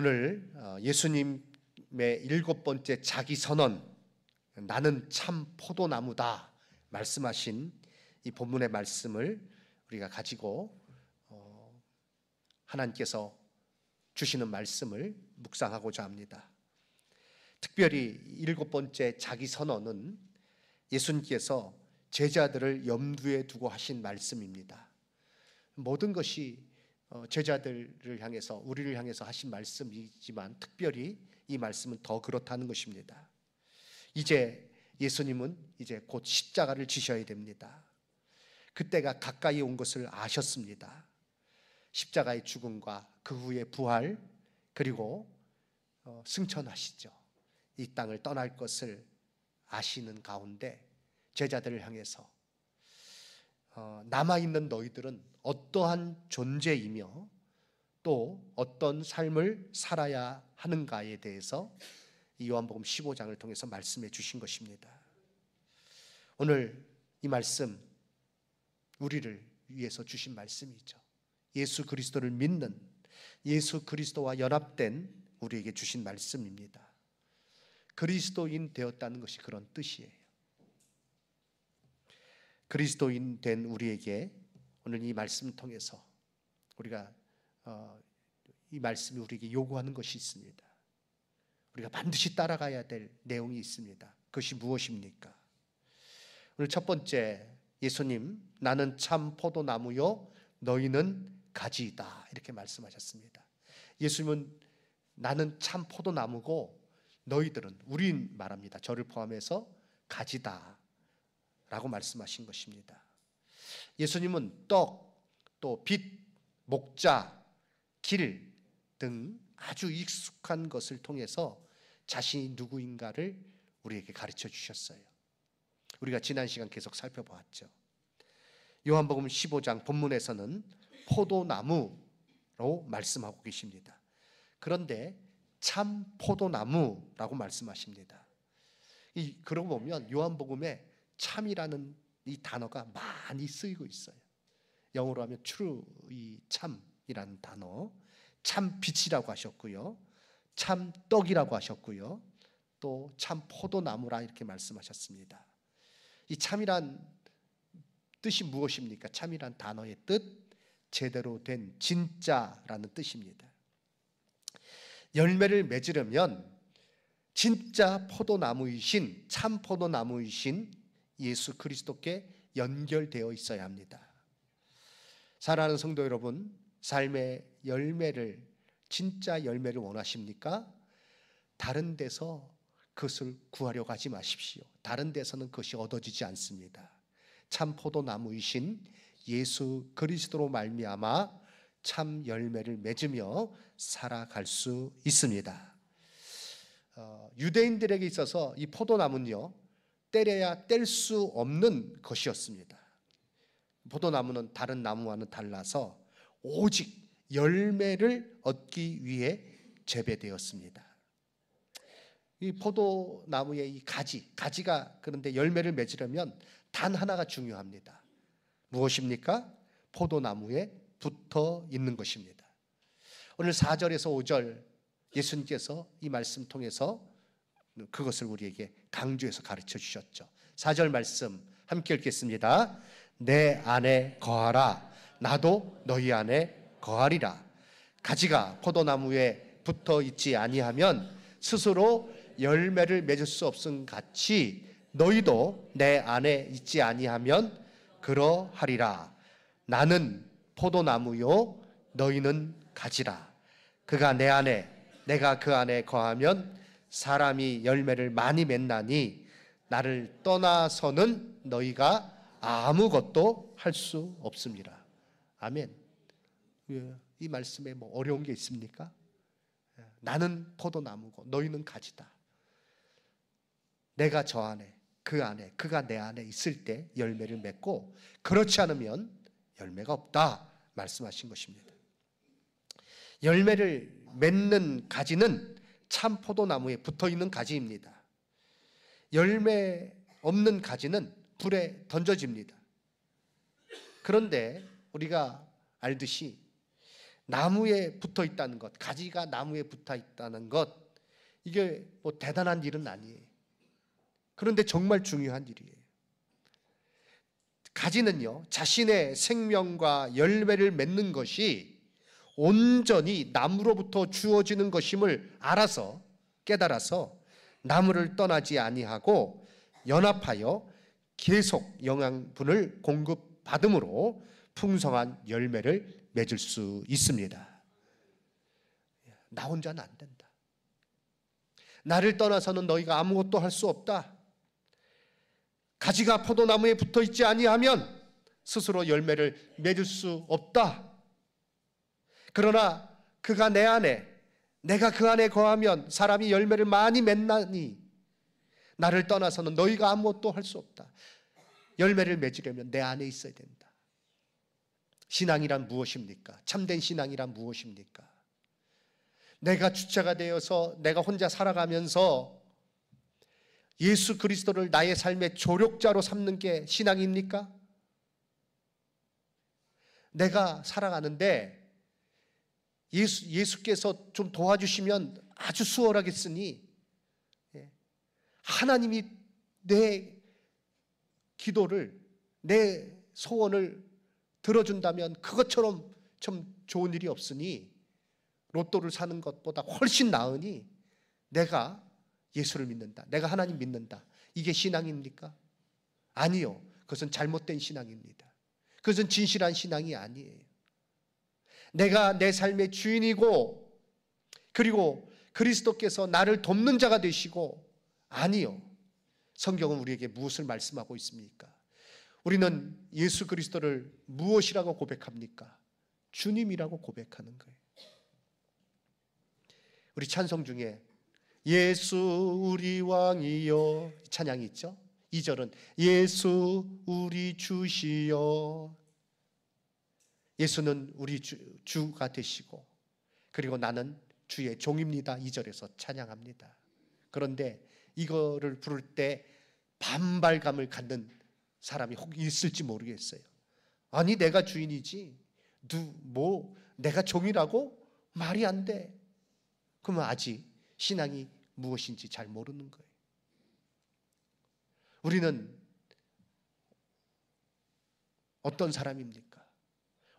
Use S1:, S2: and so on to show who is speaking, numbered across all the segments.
S1: 오늘 예수님의 7번째 자기 선언, 나는 참 포도나무다 말씀하신 이 본문의 말씀을 우리가 가지고 하나님께서 주시는 말씀을 묵상하고자 합니다. 특별히 7번째 자기 선언은 예수님께서 제자들을 염두에 두고 하신 말씀입니다. 모든 것이 제자들을 향해서, 우리를 향해서 하신 말씀이지만 특별히 이 말씀은 더 그렇다는 것입니다. 이제 예수님은 이제 곧 십자가를 지셔야 됩니다. 그때가 가까이 온 것을 아셨습니다. 십자가의 죽음과 그 후의 부활, 그리고 승천하시죠. 이 땅을 떠날 것을 아시는 가운데 제자들을 향해서 남아있는 너희들은 어떠한 존재이며 또 어떤 삶을 살아야 하는가에 대해서 이 요한복음 15장을 통해서 말씀해 주신 것입니다. 오늘 이 말씀 우리를 위해서 주신 말씀이죠. 예수 그리스도를 믿는, 예수 그리스도와 연합된 우리에게 주신 말씀입니다. 그리스도인 되었다는 것이 그런 뜻이에요. 그리스도인 된 우리에게 오늘 이 말씀을 통해서 우리가 이 말씀이 우리에게 요구하는 것이 있습니다. 우리가 반드시 따라가야 될 내용이 있습니다. 그것이 무엇입니까? 오늘 첫 번째, 예수님, 나는 참 포도나무요 너희는 가지이다, 이렇게 말씀하셨습니다. 예수님은 나는 참 포도나무고 너희들은, 우린 말합니다, 저를 포함해서 가지다 라고 말씀하신 것입니다. 예수님은 떡, 또 빛, 목자, 길 등 아주 익숙한 것을 통해서 자신이 누구인가를 우리에게 가르쳐 주셨어요. 우리가 지난 시간 계속 살펴보았죠. 요한복음 15장 본문에서는 포도나무로 말씀하고 계십니다. 그런데 참 포도나무라고 말씀하십니다. 그러고 보면 요한복음에 참이라는 이 단어가 많이 쓰이고 있어요. 영어로 하면 true, 이 참이라는 단어, 참 빛이라고 하셨고요, 참 떡이라고 하셨고요, 또 참 포도나무라 이렇게 말씀하셨습니다. 이 참이란 뜻이 무엇입니까? 참이란 단어의 뜻, 제대로 된 진짜라는 뜻입니다. 열매를 맺으려면 진짜 포도나무이신, 참 포도나무이신 예수 그리스도께 연결되어 있어야 합니다. 사랑하는 성도 여러분, 삶의 열매를, 진짜 열매를 원하십니까? 다른 데서 그것을 구하려고 하지 마십시오. 다른 데서는 그것이 얻어지지 않습니다. 참 포도나무이신 예수 그리스도로 말미암아 참 열매를 맺으며 살아갈 수 있습니다. 유대인들에게 있어서 이 포도나무는요, 때려야 뗄 수 없는 것이었습니다. 포도나무는 다른 나무와는 달라서 오직 열매를 얻기 위해 재배되었습니다. 이 포도나무의 이 가지가 그런데 열매를 맺으려면 단 하나가 중요합니다. 무엇입니까? 포도나무에 붙어 있는 것입니다. 오늘 4절에서 5절 예수님께서 이 말씀 통해서 그것을 우리에게 강조해서 가르쳐 주셨죠. 4절 말씀 함께 읽겠습니다. 내 안에 거하라, 나도 너희 안에 거하리라. 가지가 포도나무에 붙어 있지 아니하면 스스로 열매를 맺을 수 없음 같이 너희도 내 안에 있지 아니하면 그러하리라. 나는 포도나무요 너희는 가지라. 그가 내 안에, 내가 그 안에 거하면 사람이 열매를 많이 맺나니 나를 떠나서는 너희가 아무것도 할 수 없습니다. 아멘. 이 말씀에 뭐 어려운 게 있습니까? 나는 포도나무고 너희는 가지다. 내가 저 안에, 그 안에, 그가 내 안에 있을 때 열매를 맺고, 그렇지 않으면 열매가 없다 말씀하신 것입니다. 열매를 맺는 가지는 참 포도나무에 붙어있는 가지입니다. 열매 없는 가지는 불에 던져집니다. 그런데 우리가 알듯이 나무에 붙어 있다는 것, 가지가 나무에 붙어 있다는 것, 이게 뭐 대단한 일은 아니에요. 그런데 정말 중요한 일이에요. 가지는요, 자신의 생명과 열매를 맺는 것이 온전히 나무로부터 주어지는 것임을 알아서, 깨달아서 나무를 떠나지 아니하고 연합하여 계속 영양분을 공급받음으로 풍성한 열매를 맺을 수 있습니다. 나 혼자는 안 된다. 나를 떠나서는 너희가 아무것도 할 수 없다. 가지가 포도나무에 붙어 있지 아니하면 스스로 열매를 맺을 수 없다. 그러나 그가 내 안에, 내가 그 안에 거하면 사람이 열매를 많이 맺나니 나를 떠나서는 너희가 아무것도 할 수 없다. 열매를 맺으려면 내 안에 있어야 된다. 신앙이란 무엇입니까? 참된 신앙이란 무엇입니까? 내가 주체가 되어서 내가 혼자 살아가면서 예수 그리스도를 나의 삶의 조력자로 삼는 게 신앙입니까? 내가 살아가는데 예수께서 좀 도와주시면 아주 수월하겠으니 하나님이 내 기도를, 내 소원을 들어준다면 그것처럼 참 좋은 일이 없으니 로또를 사는 것보다 훨씬 나으니 내가 예수를 믿는다, 내가 하나님 믿는다, 이게 신앙입니까? 아니요. 그것은 잘못된 신앙입니다. 그것은 진실한 신앙이 아니에요. 내가 내 삶의 주인이고 그리고 그리스도께서 나를 돕는 자가 되시고, 아니요. 성경은 우리에게 무엇을 말씀하고 있습니까? 우리는 예수 그리스도를 무엇이라고 고백합니까? 주님이라고 고백하는 거예요. 우리 찬송 중에 예수 우리 왕이여 찬양이 있죠. 2절은 예수 우리 주시여. 예수는 우리 주가 되시고 그리고 나는 주의 종입니다. 2절에서 찬양합니다. 그런데 이거를 부를 때 반발감을 갖는 사람이 혹 있을지 모르겠어요. 아니 내가 주인이지 내가 종이라고? 말이 안 돼. 그러면 아직 신앙이 무엇인지 잘 모르는 거예요. 우리는 어떤 사람입니까?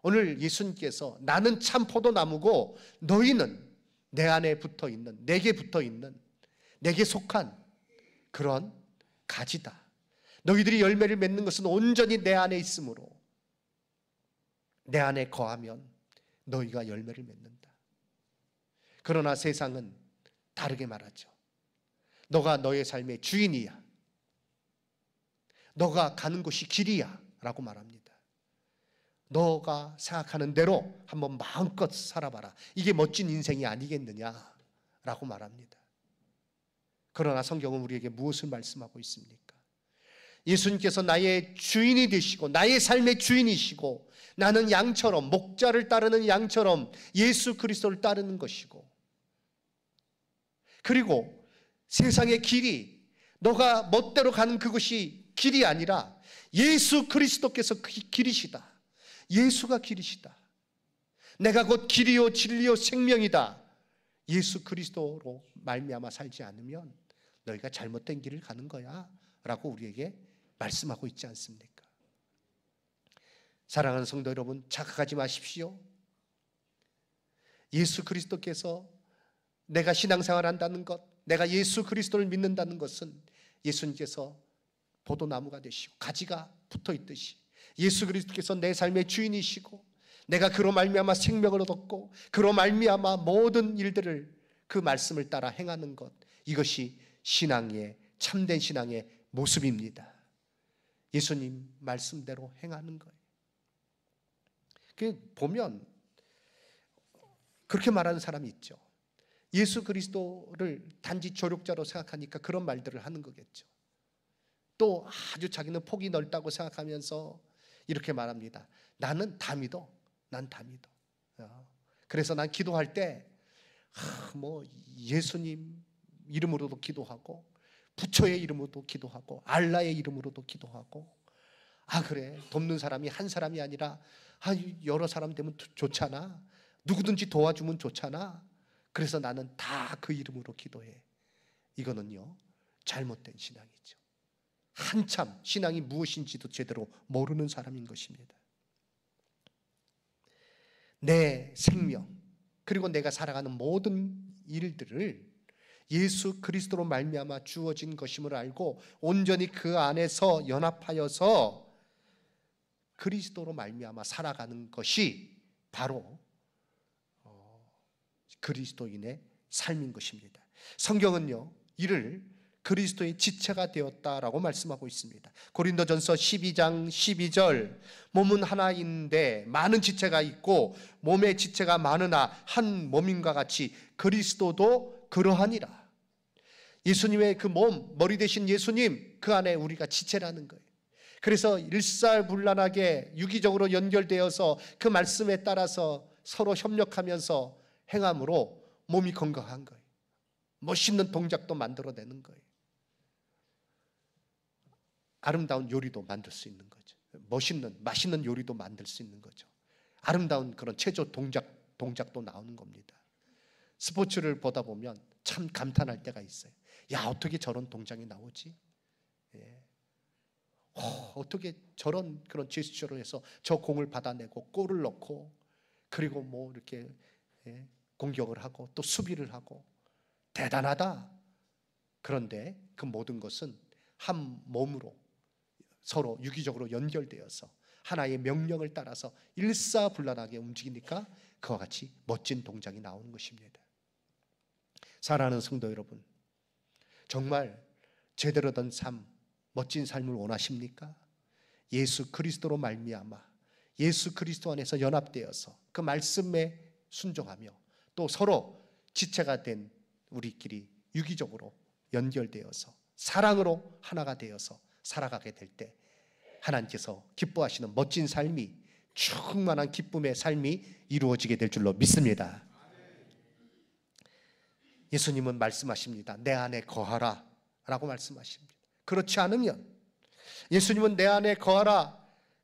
S1: 오늘 예수님께서 나는 참 포도나무고 너희는 내 안에 붙어있는, 내게 붙어있는, 내게 속한 그런 가지다. 너희들이 열매를 맺는 것은 온전히 내 안에 있으므로 내 안에 거하면 너희가 열매를 맺는다. 그러나 세상은 다르게 말하죠. 너가 너의 삶의 주인이야. 너가 가는 곳이 길이야 라고 말합니다. 너가 생각하는 대로 한번 마음껏 살아봐라. 이게 멋진 인생이 아니겠느냐 라고 말합니다. 그러나 성경은 우리에게 무엇을 말씀하고 있습니까? 예수님께서 나의 주인이 되시고 나의 삶의 주인이시고 나는 양처럼, 목자를 따르는 양처럼 예수 그리스도를 따르는 것이고, 그리고 세상의 길이 너가 멋대로 가는 그것이 길이 아니라 예수 그리스도께서 그 길이시다. 예수가 길이시다. 내가 곧 길이요 진리요 생명이다. 예수 그리스도로 말미암아 살지 않으면 너희가 잘못된 길을 가는 거야 라고 우리에게 말씀하고 있지 않습니까? 사랑하는 성도 여러분, 착각하지 마십시오. 예수 그리스도께서 내가 신앙생활 한다는 것, 내가 예수 그리스도를 믿는다는 것은 예수님께서 포도나무가 되시고 가지가 붙어 있듯이 예수 그리스도께서 내 삶의 주인이시고 내가 그로 말미암아 생명을 얻었고 그로 말미암아 모든 일들을 그 말씀을 따라 행하는 것, 이것이 신앙의 참된 신앙의 모습입니다. 예수님 말씀대로 행하는 거예요. 보면 그렇게 말하는 사람이 있죠. 예수 그리스도를 단지 조력자로 생각하니까 그런 말들을 하는 거겠죠. 또 아주 자기는 폭이 넓다고 생각하면서 이렇게 말합니다. 나는 다 믿어. 난 다 믿어. 그래서 난 기도할 때 예수님 이름으로도 기도하고 부처의 이름으로도 기도하고 알라의 이름으로도 기도하고, 그래 돕는 사람이 한 사람이 아니라 여러 사람 되면 좋잖아. 누구든지 도와주면 좋잖아. 그래서 나는 다 그 이름으로 기도해. 이거는요, 잘못된 신앙이죠. 한참 신앙이 무엇인지도 제대로 모르는 사람인 것입니다. 내 생명, 그리고 내가 살아가는 모든 일들을 예수 그리스도로 말미암아 주어진 것임을 알고 온전히 그 안에서 연합하여서 그리스도로 말미암아 살아가는 것이 바로 그리스도인의 삶인 것입니다. 성경은요, 이를 그리스도의 지체가 되었다라고 말씀하고 있습니다. 고린도전서 12장 12절, 몸은 하나인데 많은 지체가 있고 몸의 지체가 많으나 한 몸인과 같이 그리스도도 그러하니라. 예수님의 그 몸, 머리 되신 예수님, 그 안에 우리가 지체라는 거예요. 그래서 일사불란하게 유기적으로 연결되어서 그 말씀에 따라서 서로 협력하면서 행함으로 몸이 건강한 거예요. 멋있는 동작도 만들어내는 거예요. 아름다운 요리도 만들 수 있는 거죠. 맛있는 요리도 만들 수 있는 거죠. 아름다운 그런 체조 동작도 나오는 겁니다. 스포츠를 보다 보면 참 감탄할 때가 있어요. 야, 어떻게 저런 동작이 나오지? 예. 어떻게 저런 그런 제스처를 해서 저 공을 받아내고 골을 넣고, 그리고 뭐 이렇게 공격을 하고 또 수비를 하고, 대단하다. 그런데 그 모든 것은 한 몸으로 서로 유기적으로 연결되어서 하나의 명령을 따라서 일사불란하게 움직이니까 그와 같이 멋진 동작이 나오는 것입니다. 사랑하는 성도 여러분, 정말 제대로 된 삶, 멋진 삶을 원하십니까? 예수 그리스도로 말미암아 예수 그리스도 안에서 연합되어서 그 말씀에 순종하며 또 서로 지체가 된 우리끼리 유기적으로 연결되어서 사랑으로 하나가 되어서 살아가게 될 때 하나님께서 기뻐하시는 멋진 삶이, 충만한 기쁨의 삶이 이루어지게 될 줄로 믿습니다. 예수님은 말씀하십니다. 내 안에 거하라 라고 말씀하십니다. 그렇지 않으면 예수님은 내 안에 거하라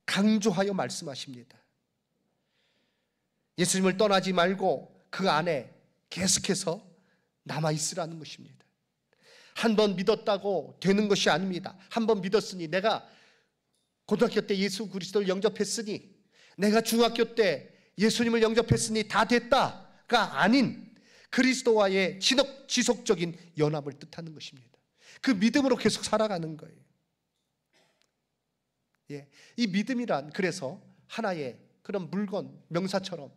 S1: 강조하여 말씀하십니다. 예수님을 떠나지 말고 그 안에 계속해서 남아있으라는 것입니다. 한 번 믿었다고 되는 것이 아닙니다. 한 번 믿었으니, 내가 고등학교 때 예수 그리스도를 영접했으니, 내가 중학교 때 예수님을 영접했으니 다 됐다가 아닌 그리스도와의 지속적인 연합을 뜻하는 것입니다. 그 믿음으로 계속 살아가는 거예요. 이 믿음이란 그래서 하나의 그런 물건, 명사처럼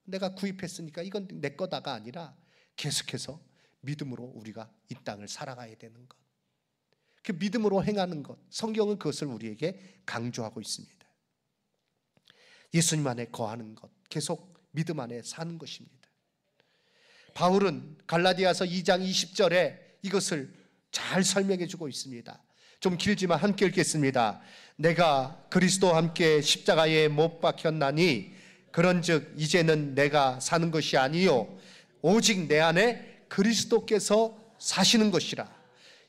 S1: 내가 구입했으니까 이건 내 거다가 아니라 계속해서 믿음으로 우리가 이 땅을 살아가야 되는 것, 그 믿음으로 행하는 것, 성경은 그것을 우리에게 강조하고 있습니다. 예수님 안에 거하는 것, 계속 믿음 안에 사는 것입니다. 바울은 갈라디아서 2장 20절에 이것을 잘 설명해 주고 있습니다. 좀 길지만 함께 읽겠습니다. 내가 그리스도와 함께 십자가에 못 박혔나니 그런즉 이제는 내가 사는 것이 아니요 오직 내 안에 그리스도께서 사시는 것이라.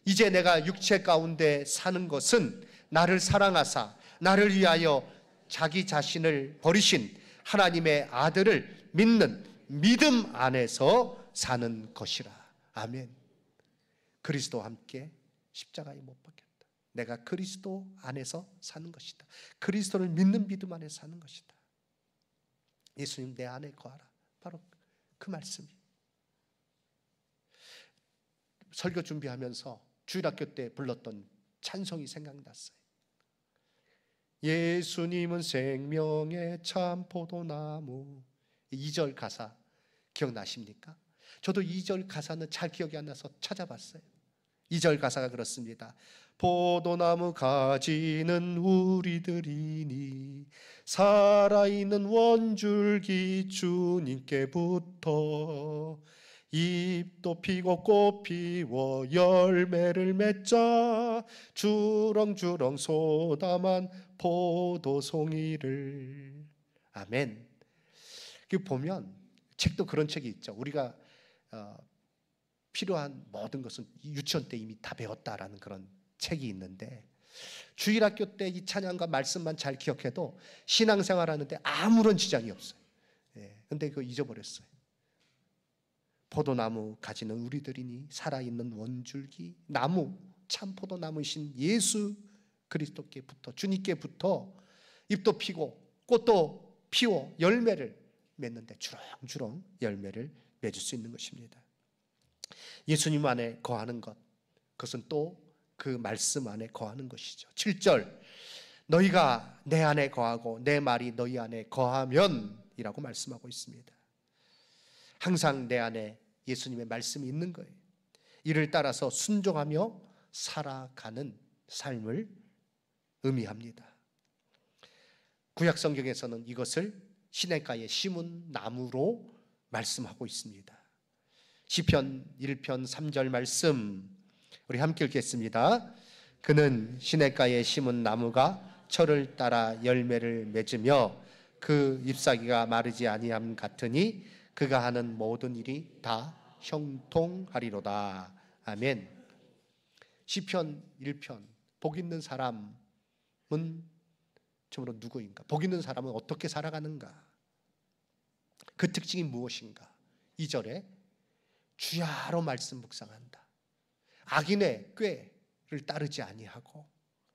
S1: 이제 내가 육체 가운데 사는 것은 나를 사랑하사 나를 위하여 자기 자신을 버리신 하나님의 아들을 믿는 믿음 안에서 사는 것이라. 아멘. 그리스도와 함께 십자가에 못 박혔다. 내가 그리스도 안에서 사는 것이다. 그리스도를 믿는 믿음 안에 사는 것이다. 예수님 내 안에 거하라. 바로 그 말씀이. 설교 준비하면서 주일학교 때 불렀던 찬송이 생각났어요. 예수님은 생명의 참 포도나무. 2절 가사 기억나십니까? 저도 2절 가사는 잘 기억이 안 나서 찾아봤어요. 2절 가사가 그렇습니다. 포도나무 가지는 우리들이니 살아있는 원줄기 주님께부터 잎도 피고 꽃 피워 열매를 맺자 주렁주렁 쏟아만 포도송이를. 아멘. 그 보면 책도 그런 책이 있죠. 우리가 필요한 모든 것은 유치원 때 이미 다 배웠다라는 그런 책이 있는데, 주일학교 때 이 찬양과 말씀만 잘 기억해도 신앙생활 하는데 아무런 지장이 없어요. 근데 그거 잊어버렸어요. 포도나무 가지는 우리들이니 살아있는 원줄기 나무 참 포도나무이신 예수 그리스도께부터 주님께부터 잎도 피고 꽃도 피워 열매를 맺는데 주렁주렁 열매를 맺을 수 있는 것입니다. 예수님 안에 거하는 것, 그것은 또 그 말씀 안에 거하는 것이죠. 7절 너희가 내 안에 거하고 내 말이 너희 안에 거하면 이라고 말씀하고 있습니다. 항상 내 안에 예수님의 말씀이 있는 거예요. 이를 따라서 순종하며 살아가는 삶을 의미합니다. 구약 성경에서는 이것을 시냇가에 심은 나무로 말씀하고 있습니다. 시편 1편 3절 말씀 우리 함께 읽겠습니다. 그는 시냇가에 심은 나무가 철을 따라 열매를 맺으며 그 잎사귀가 마르지 아니함 같으니 그가 하는 모든 일이 다 형통하리로다. 아멘. 시편 1편 복 있는 사람은 참으로 누구인가? 복 있는 사람은 어떻게 살아가는가? 그 특징이 무엇인가? 2절에 주야로 말씀 묵상한다. 악인의 꾀를 따르지 아니하고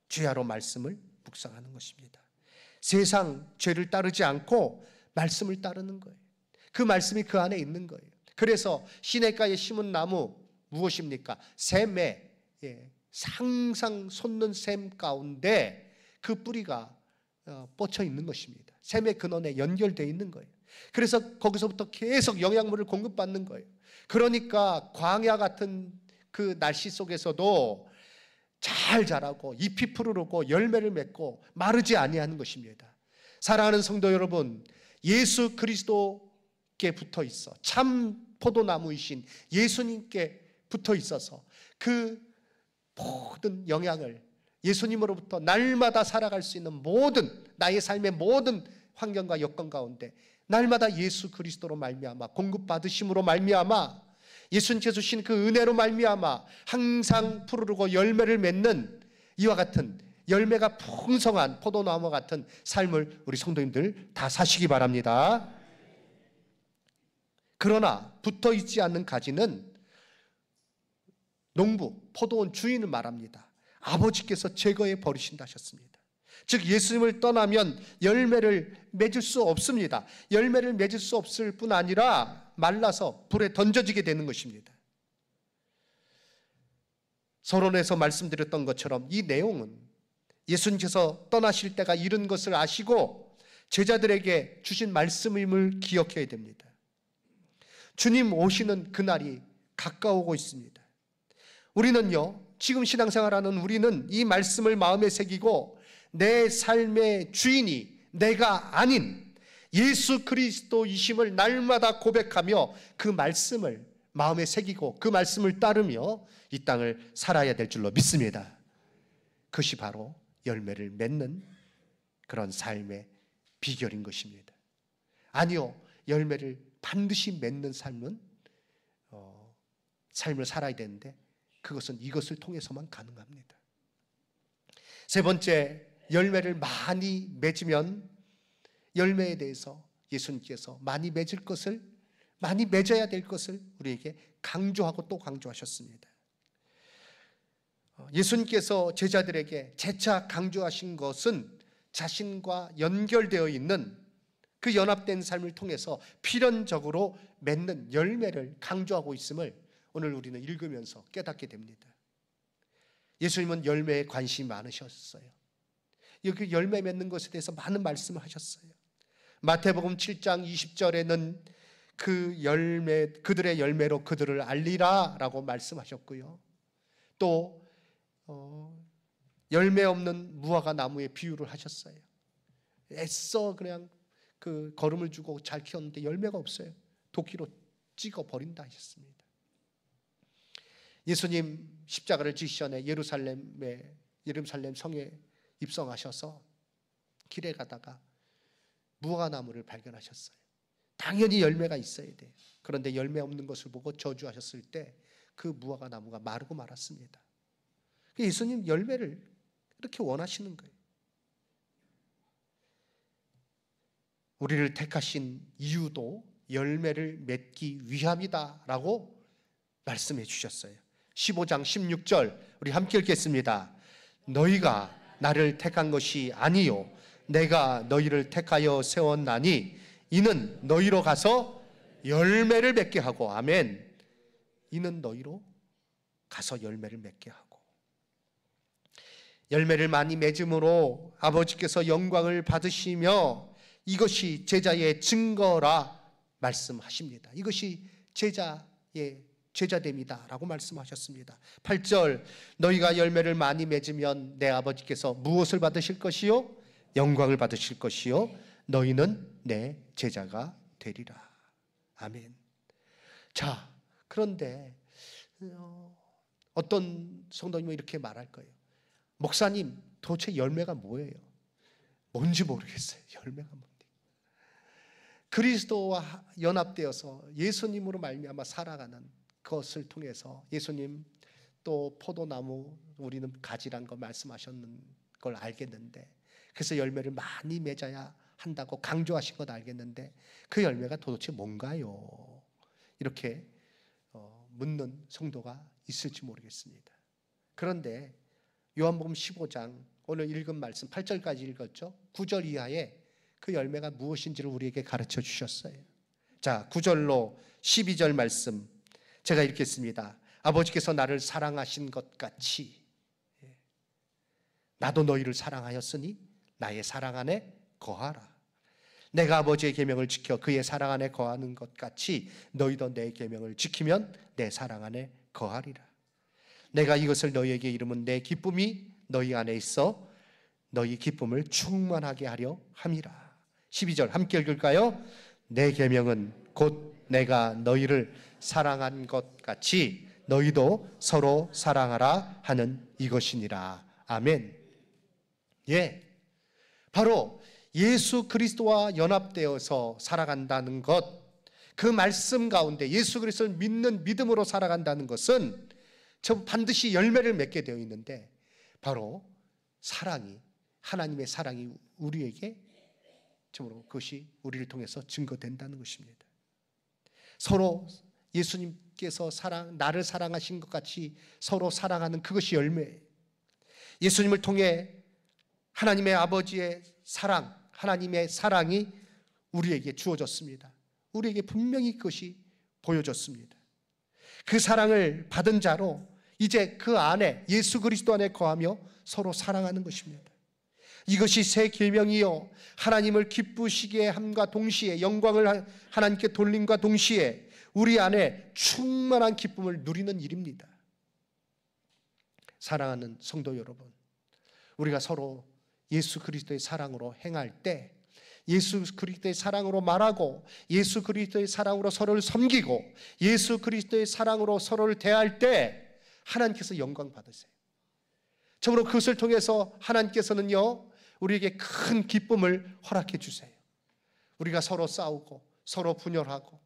S1: 주야로 말씀을 묵상하는 것입니다. 세상 죄를 따르지 않고 말씀을 따르는 거예요. 그 말씀이 그 안에 있는 거예요. 그래서 시냇가에 심은 나무 무엇입니까? 샘에 항상 솟는 샘 가운데 그 뿌리가 뻗쳐 있는 것입니다. 샘의 근원에 연결되어 있는 거예요. 그래서 거기서부터 계속 영양분을 공급받는 거예요. 그러니까 광야 같은 그 날씨 속에서도 잘 자라고 잎이 푸르르고 열매를 맺고 마르지 아니하는 것입니다. 사랑하는 성도 여러분, 예수 그리스도께 붙어 있어 참 포도나무이신 예수님께 붙어 있어서 그 모든 영향을 예수님으로부터 날마다 살아갈 수 있는 모든 나의 삶의 모든 환경과 여건 가운데 날마다 예수 그리스도로 말미암아 공급받으심으로 말미암아 예수님께서 주신 그 은혜로 말미암아 항상 푸르르고 열매를 맺는 이와 같은 열매가 풍성한 포도나무 같은 삶을 우리 성도님들 다 사시기 바랍니다. 그러나 붙어 있지 않는 가지는 농부, 포도원 주인을 말합니다. 아버지께서 제거해 버리신다 하셨습니다. 즉 예수님을 떠나면 열매를 맺을 수 없습니다. 열매를 맺을 수 없을 뿐 아니라 말라서 불에 던져지게 되는 것입니다. 서론에서 말씀드렸던 것처럼 이 내용은 예수님께서 떠나실 때가 이른 것을 아시고 제자들에게 주신 말씀임을 기억해야 됩니다. 주님 오시는 그날이 가까우고 있습니다. 우리는요, 지금 신앙생활하는 우리는 이 말씀을 마음에 새기고 내 삶의 주인이 내가 아닌 예수 그리스도이심을 날마다 고백하며 그 말씀을 마음에 새기고 그 말씀을 따르며 이 땅을 살아야 될 줄로 믿습니다. 그것이 바로 열매를 맺는 그런 삶의 비결인 것입니다. 아니요, 열매를 반드시 맺는 삶은 삶을 살아야 되는데 그것은 이것을 통해서만 가능합니다. 세 번째, 열매를 많이 맺으면 열매에 대해서 예수님께서 많이 맺을 것을, 많이 맺어야 될 것을 우리에게 강조하고 또 강조하셨습니다. 예수님께서 제자들에게 재차 강조하신 것은 자신과 연결되어 있는 그 연합된 삶을 통해서 필연적으로 맺는 열매를 강조하고 있음을 오늘 우리는 읽으면서 깨닫게 됩니다. 예수님은 열매에 관심이 많으셨어요. 여기 열매 맺는 것에 대해서 많은 말씀을 하셨어요. 마태복음 7장 20절에는 그 열매, 그들의 열매로 그들을 알리라 라고 말씀하셨고요. 또 열매 없는 무화과 나무의 비유를 하셨어요. 애써 그냥 그 거름을 주고 잘 키웠는데 열매가 없어요. 도끼로 찍어 버린다 하셨습니다. 예수님 십자가를 지시기 전에 예루살렘 성에 입성하셔서 길에 가다가 무화과 나무를 발견하셨어요. 당연히 열매가 있어야 돼요. 그런데 열매 없는 것을 보고 저주하셨을 때 그 무화과 나무가 마르고 말았습니다. 예수님 열매를 이렇게 원하시는 거예요. 우리를 택하신 이유도 열매를 맺기 위함이다라고 말씀해 주셨어요. 15장 16절 우리 함께 읽겠습니다. 너희가 나를 택한 것이 아니요 내가 너희를 택하여 세웠나니 이는 너희로 가서 열매를 맺게 하고. 아멘. 이는 너희로 가서 열매를 맺게 하고. 열매를 많이 맺음으로 아버지께서 영광을 받으시며 이것이 제자의 증거라 말씀하십니다. 이것이 제자의 제자됨이다 라고 말씀하셨습니다. 8절 너희가 열매를 많이 맺으면 내 아버지께서 무엇을 받으실 것이요? 영광을 받으실 것이요 너희는 내 제자가 되리라. 아멘. 자, 그런데 어떤 성도님은 이렇게 말할 거예요. 목사님, 도대체 열매가 뭐예요? 뭔지 모르겠어요. 열매가 뭔지. 그리스도와 연합되어서 예수님으로 말미암아 살아가는 것을 통해서 예수님 또 포도나무 우리는 가지란 거 말씀하셨는 걸 알겠는데, 그래서 열매를 많이 맺어야 한다고 강조하신 것 알겠는데 그 열매가 도대체 뭔가요? 이렇게 묻는 성도가 있을지 모르겠습니다. 그런데 요한복음 15장 오늘 읽은 말씀 8절까지 읽었죠. 9절 이하에 그 열매가 무엇인지를 우리에게 가르쳐 주셨어요. 자, 9절로 12절 말씀 제가 읽겠습니다. 아버지께서 나를 사랑하신 것 같이 나도 너희를 사랑하였으니 나의 사랑 안에 거하라. 내가 아버지의 계명을 지켜 그의 사랑 안에 거하는 것 같이 너희도 내 계명을 지키면 내 사랑 안에 거하리라. 내가 이것을 너희에게 이름은 내 기쁨이 너희 안에 있어 너희 기쁨을 충만하게 하려 함이라. 12절 함께 읽을까요? 내 계명은 곧 내가 너희를 사랑한 것 같이 너희도 서로 사랑하라 하는 이것이니라. 아멘. 예, 바로 예수 그리스도와 연합되어서 살아간다는 것, 그 말씀 가운데 예수 그리스도를 믿는 믿음으로 살아간다는 것은 저 반드시 열매를 맺게 되어 있는데, 바로 사랑이, 하나님의 사랑이 우리에게 참으로 그것이 우리를 통해서 증거된다는 것입니다. 서로 예수님께서 나를 사랑하신 것 같이 서로 사랑하는 그것이 열매. 예수님을 통해 하나님의 아버지의 사랑, 하나님의 사랑이 우리에게 주어졌습니다. 우리에게 분명히 그것이 보여졌습니다. 그 사랑을 받은 자로 이제 그 안에 예수 그리스도 안에 거하며 서로 사랑하는 것입니다. 이것이 새 계명이요 하나님을 기쁘시게 함과 동시에 영광을 하나님께 돌림과 동시에 우리 안에 충만한 기쁨을 누리는 일입니다. 사랑하는 성도 여러분, 우리가 서로 예수 그리스도의 사랑으로 행할 때, 예수 그리스도의 사랑으로 말하고 예수 그리스도의 사랑으로 서로를 섬기고 예수 그리스도의 사랑으로 서로를 대할 때 하나님께서 영광 받으세요. 참으로 그것을 통해서 하나님께서는요 우리에게 큰 기쁨을 허락해 주세요. 우리가 서로 싸우고 서로 분열하고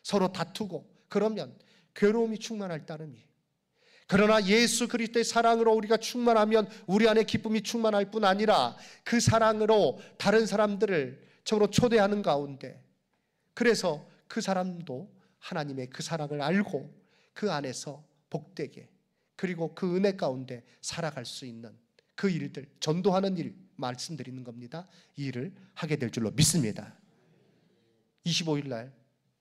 S1: 서로 다투고 그러면 괴로움이 충만할 따름이에요. 그러나 예수 그리스도의 사랑으로 우리가 충만하면 우리 안에 기쁨이 충만할 뿐 아니라 그 사랑으로 다른 사람들을 적으로 초대하는 가운데, 그래서 그 사람도 하나님의 그 사랑을 알고 그 안에서 복되게, 그리고 그 은혜 가운데 살아갈 수 있는 그 일들, 전도하는 일 말씀드리는 겁니다. 이 일을 하게 될 줄로 믿습니다. 25일 날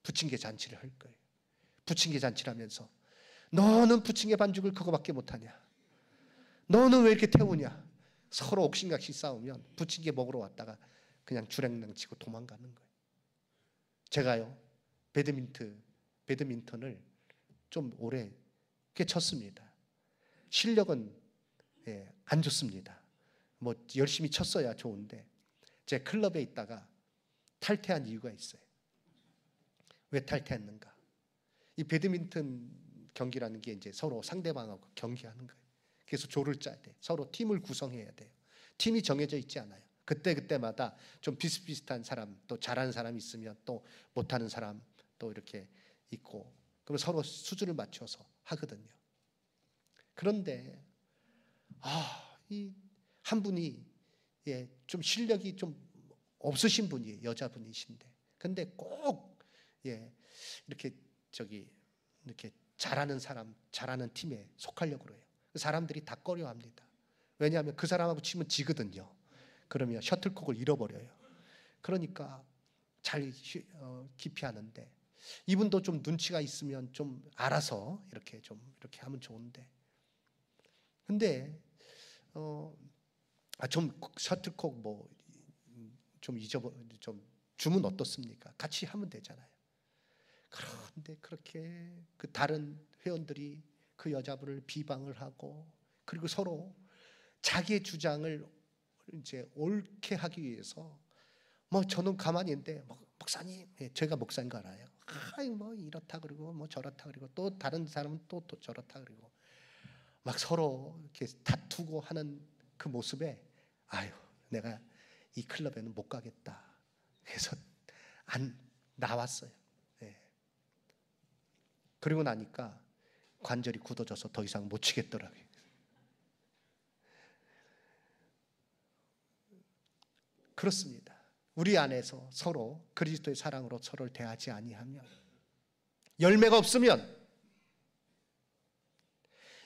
S1: 부침개 잔치를 할 거예요. 부침개 잔치를 하면서 너는 부침개 반죽을 그거밖에 못하냐, 너는 왜 이렇게 태우냐, 서로 옥신각신 싸우면 부침개 먹으러 왔다가 그냥 주랭랑 치고 도망가는 거예요. 제가요 배드민턴을 좀 오래 꽤 쳤습니다. 실력은 안 좋습니다. 뭐 열심히 쳤어야 좋은데 제 클럽에 있다가 탈퇴한 이유가 있어요. 왜 탈퇴했는가? 이 배드민턴 경기라는 게 이제 서로 상대방하고 경기하는 거예요. 그래서 조를 짜야 돼. 서로 팀을 구성해야 돼요. 팀이 정해져 있지 않아요. 그때마다 좀 비슷비슷한 사람, 또 잘하는 사람이 있으면 또 못하는 사람 또 이렇게 있고, 그럼 서로 수준을 맞춰서 하거든요. 그런데 이 한 분이 좀 실력이 좀 없으신 분이 여자분이신데, 근데 꼭 이렇게 이렇게 잘하는 사람, 잘하는 팀에 속하려고 그래요. 사람들이 다 꺼려합니다. 왜냐하면 그 사람하고 치면 지거든요. 그러면 셔틀콕을 잃어버려요. 그러니까 잘 기피하는데, 이분도 좀 눈치가 있으면 좀 알아서 이렇게 하면 좋은데, 근데 좀 셔틀콕 좀 주면 어떻습니까? 같이 하면 되잖아요. 그런데 그렇게 그 다른 회원들이 그 여자분을 비방을 하고, 그리고 서로 자기의 주장을 이제 옳게 하기 위해서 저는 가만히 있는데 목사님, 제가 목사인 거 알아요. 이렇다 그러고 저렇다 그러고, 또 다른 사람은 또 저렇다 그러고, 막 서로 이렇게 다투고 하는 그 모습에 내가 이 클럽에는 못 가겠다. 그래서 안 나왔어요. 그리고 나니까 관절이 굳어져서 더 이상 못 치겠더라고요. 그렇습니다. 우리 안에서 서로 그리스도의 사랑으로 서로를 대하지 아니하면, 열매가 없으면,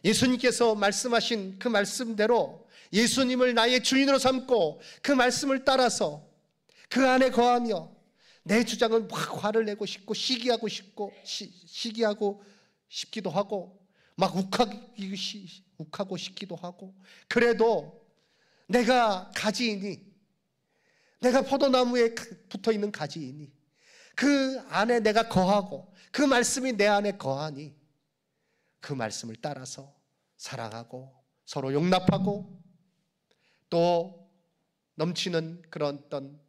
S1: 예수님께서 말씀하신 그 말씀대로 예수님을 나의 주인으로 삼고 그 말씀을 따라서 그 안에 거하며, 내 주장은 막 화를 내고 싶고 시기하고 싶기도 하고, 막 욱하고 싶기도 하고, 그래도 내가 가지이니, 내가 포도나무에 붙어있는 가지이니, 그 안에 내가 거하고 그 말씀이 내 안에 거하니, 그 말씀을 따라서 사랑하고 서로 용납하고, 또 넘치는 그런 어떤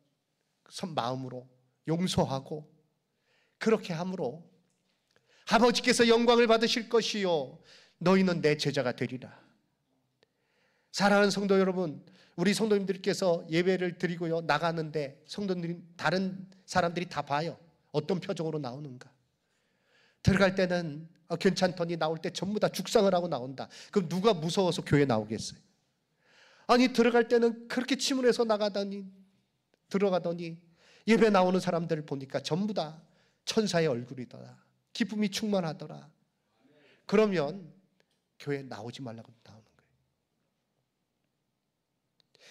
S1: 마음으로 용서하고, 그렇게 함으로 아버지께서 영광을 받으실 것이요 너희는 내 제자가 되리라. 사랑하는 성도 여러분, 우리 성도님들께서 예배를 드리고요 나가는데, 성도님들이, 다른 사람들이 다 봐요. 어떤 표정으로 나오는가. 들어갈 때는 괜찮더니 나올 때 전부 다 죽상을 하고 나온다. 그럼 누가 무서워서 교회 나오겠어요? 아니, 들어갈 때는 그렇게 침울해서 들어가더니 예배 나오는 사람들을 보니까 전부 다 천사의 얼굴이더라, 기쁨이 충만하더라. 그러면 교회 나오지 말라고 나오는 거예요.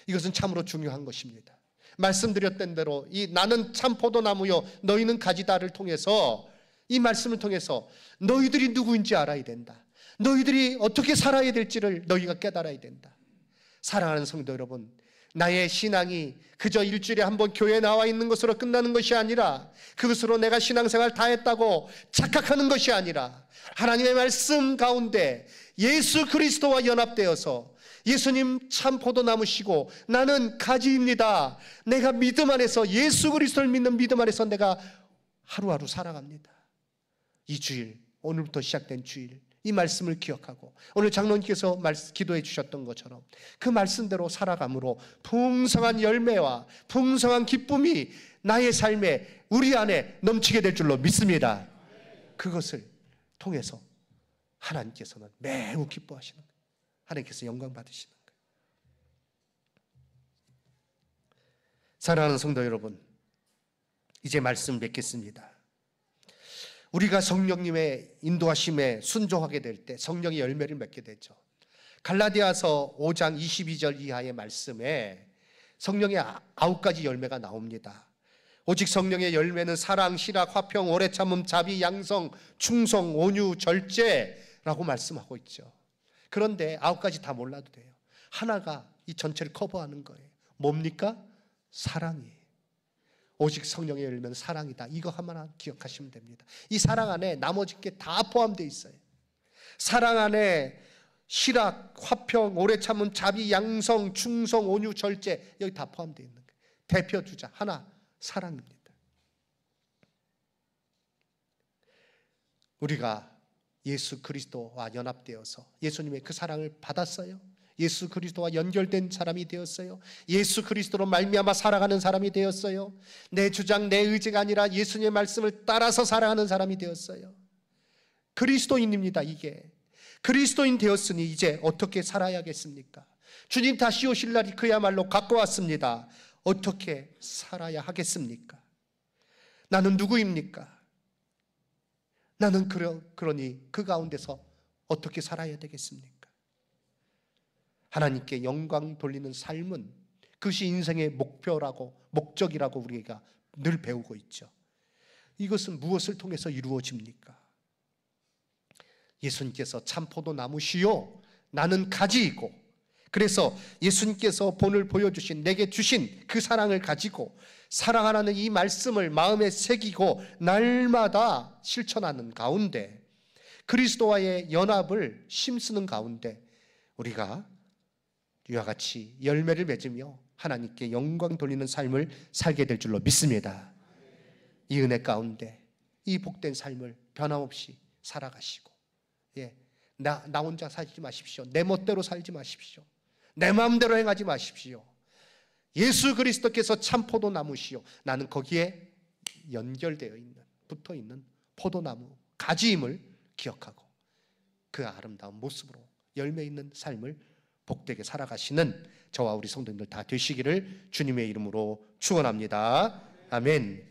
S1: 이것은 참으로 중요한 것입니다. 말씀드렸던 대로 이 나는 참 포도나무요 너희는 가지다를 통해서, 이 말씀을 통해서 너희들이 누구인지 알아야 된다. 너희들이 어떻게 살아야 될지를 너희가 깨달아야 된다. 사랑하는 성도 여러분, 나의 신앙이 그저 일주일에 한 번 교회에 나와 있는 것으로 끝나는 것이 아니라, 그것으로 내가 신앙생활 다 했다고 착각하는 것이 아니라, 하나님의 말씀 가운데 예수 그리스도와 연합되어서 예수님 참 포도나무시고 나는 가지입니다. 내가 믿음 안에서, 예수 그리스도를 믿는 믿음 안에서 내가 하루하루 살아갑니다. 이 주일, 오늘부터 시작된 주일, 이 말씀을 기억하고 오늘 장로님께서 기도해 주셨던 것처럼 그 말씀대로 살아감으로 풍성한 열매와 풍성한 기쁨이 나의 삶에, 우리 안에 넘치게 될 줄로 믿습니다. 그것을 통해서 하나님께서는 매우 기뻐하시는 거예요. 하나님께서 영광 받으시는 거예요. 사랑하는 성도 여러분, 이제 말씀 맺겠습니다. 우리가 성령님의 인도하심에 순종하게 될 때 성령의 열매를 맺게 되죠. 갈라디아서 5장 22절 이하의 말씀에 성령의 9가지 열매가 나옵니다. 오직 성령의 열매는 사랑, 실학, 화평, 오래 참음, 자비, 양성, 충성, 온유, 절제라고 말씀하고 있죠. 그런데 9가지 다 몰라도 돼요. 하나가 이 전체를 커버하는 거예요. 뭡니까? 사랑이에요. 오직 성령의 열매는 사랑이다. 이거 하나만 기억하시면 됩니다. 이 사랑 안에 나머지 게 다 포함되어 있어요. 사랑 안에 실학, 화평, 오래 참음, 자비, 양성, 충성, 온유, 절제, 여기 다 포함되어 있는 거예요. 대표 주자 하나, 사랑입니다. 우리가 예수 그리스도와 연합되어서 예수님의 그 사랑을 받았어요. 예수 그리스도와 연결된 사람이 되었어요. 예수 그리스도로 말미암아 살아가는 사람이 되었어요. 내 주장, 내 의지가 아니라 예수님의 말씀을 따라서 살아가는 사람이 되었어요. 그리스도인입니다. 이게 그리스도인 되었으니 이제 어떻게 살아야겠습니까? 주님 다시 오실 날이 그야말로 가까웠습니다. 어떻게 살아야 하겠습니까? 나는 누구입니까? 나는 그러니 그 가운데서 어떻게 살아야 되겠습니까? 하나님께 영광 돌리는 삶은 그것이 인생의 목적이라고 우리가 늘 배우고 있죠. 이것은 무엇을 통해서 이루어집니까? 예수님께서 참 포도나무시요 나는 가지이고, 그래서 예수님께서 본을 보여주신, 내게 주신 그 사랑을 가지고 사랑하라는 이 말씀을 마음에 새기고 날마다 실천하는 가운데, 그리스도와의 연합을 힘쓰는 가운데 우리가 이와 같이 열매를 맺으며 하나님께 영광 돌리는 삶을 살게 될 줄로 믿습니다. 이 은혜 가운데 이 복된 삶을 변함없이 살아가시고, 나 혼자 살지 마십시오. 내 멋대로 살지 마십시오. 내 마음대로 행하지 마십시오. 예수 그리스도께서 참 포도나무시요 나는 거기에 연결되어 있는, 붙어 있는 포도나무 가지임을 기억하고 그 아름다운 모습으로 열매 있는 삶을 복되게 살아가시는 저와 우리 성도님들 다 되시기를 주님의 이름으로 축원합니다. 아멘.